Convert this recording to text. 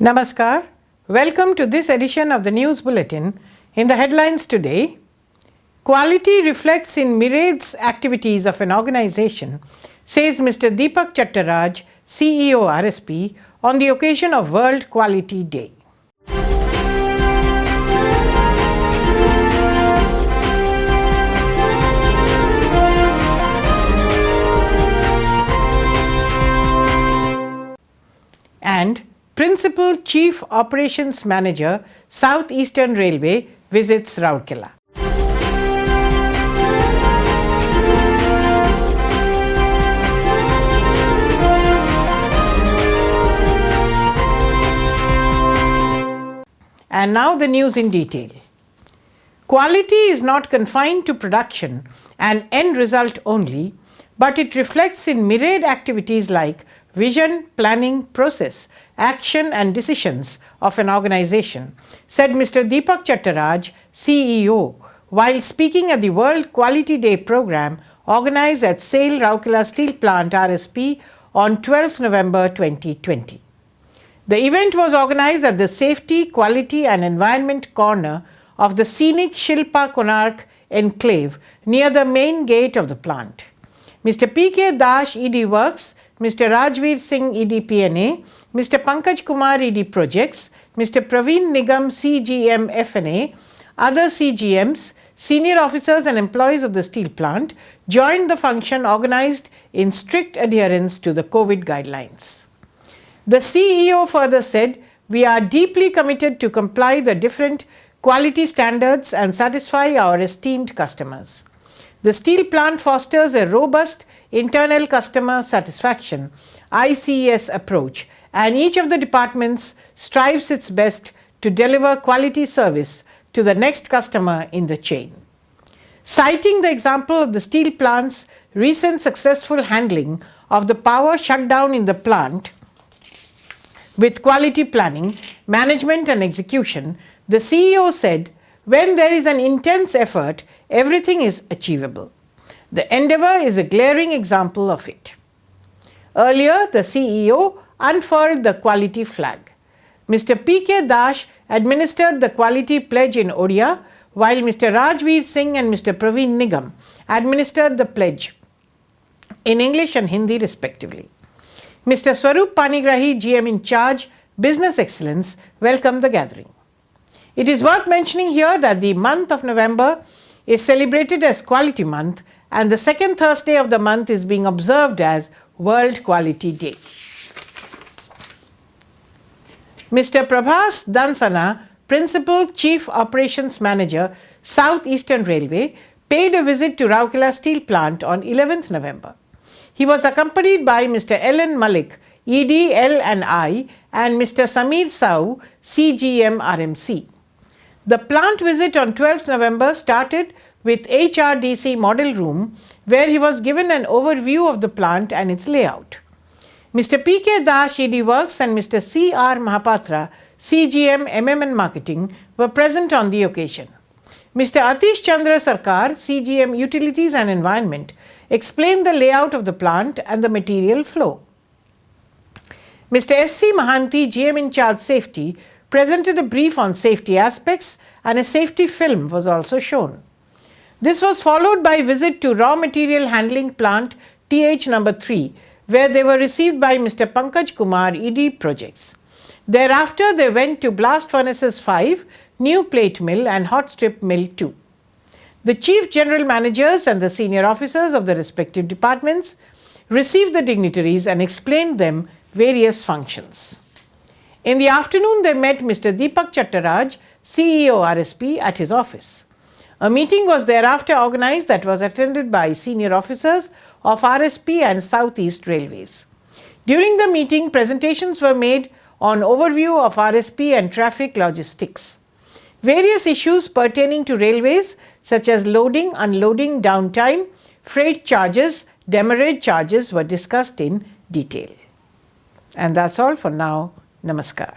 Namaskar. Welcome to this edition of the News Bulletin. In the headlines today, quality reflects in myriad activities of an organization, says Mr. Deepak Chattaraj, CEO RSP, on the occasion of World Quality Day. And Principal Chief Operations Manager, South Eastern Railway, visits Rourkela. And now the news in detail. Quality is not confined to production and end result only, but it reflects in myriad activities like vision, planning, process, action and decisions of an organization, said Mr. Deepak Chattaraj, CEO, while speaking at the World Quality Day program organized at SAIL Rourkela Steel Plant RSP on 12 November 2020. The event was organized at the Safety, Quality and Environment corner of the scenic Shilpa Konark enclave near the main gate of the plant. Mr. P.K. Dash, ED Works, Mr. Rajveer Singh, ED PNA, Mr. Pankaj Kumar, ED Projects, Mr. Praveen Nigam, CGM FNA, other CGMs, senior officers and employees of the steel plant joined the function organized in strict adherence to the COVID guidelines. The CEO further said, "We are deeply committed to comply the different quality standards and satisfy our esteemed customers. The steel plant fosters a robust internal customer satisfaction (ICS) approach, and each of the departments strives its best to deliver quality service to the next customer in the chain." Citing the example of the steel plant's recent successful handling of the power shutdown in the plant with quality planning, management and execution, the CEO said, "When there is an intense effort, everything is achievable. The endeavor is a glaring example of it." Earlier, the CEO unfurled the quality flag. Mr. P.K. Dash administered the quality pledge in Odia, while Mr. Rajveer Singh and Mr. Praveen Nigam administered the pledge in English and Hindi respectively. Mr. Swaroop Panigrahi, GM in charge, Business Excellence, welcomed the gathering. It is worth mentioning here that the month of November is celebrated as Quality Month, and the second Thursday of the month is being observed as World Quality Day. Mr. Prabhas Dansana, Principal Chief Operations Manager, South Eastern Railway, paid a visit to Rourkela Steel Plant on 11th November. He was accompanied by Mr. L.N. Malik, ED L&I, and Mr. Sameer Sau, CGM RMC. The plant visit on 12th November started with HRDC model room, where he was given an overview of the plant and its layout. Mr. P.K. Dash, ED Works, and Mr. C.R. Mahapatra, CGM MM and Marketing, were present on the occasion. Mr. Atish Chandra Sarkar, CGM Utilities and Environment, explained the layout of the plant and the material flow. Mr. S.C. Mahanti, GM in charge Safety, presented a brief on safety aspects, and a safety film was also shown. This was followed by a visit to Raw Material Handling Plant TH number 3, where they were received by Mr. Pankaj Kumar, ED Projects. Thereafter, they went to Blast Furnaces 5, New Plate Mill and Hot Strip Mill 2. The Chief General Managers and the senior officers of the respective departments received the dignitaries and explained them various functions. In the afternoon, they met Mr. Deepak Chattaraj, CEO RSP, at his office. A meeting was thereafter organized that was attended by senior officers of RSP and South East Railways. During the meeting, presentations were made on overview of RSP and traffic logistics. Various issues pertaining to railways such as loading, unloading, downtime, freight charges, demurrage charges were discussed in detail. And that's all for now. Namaskar.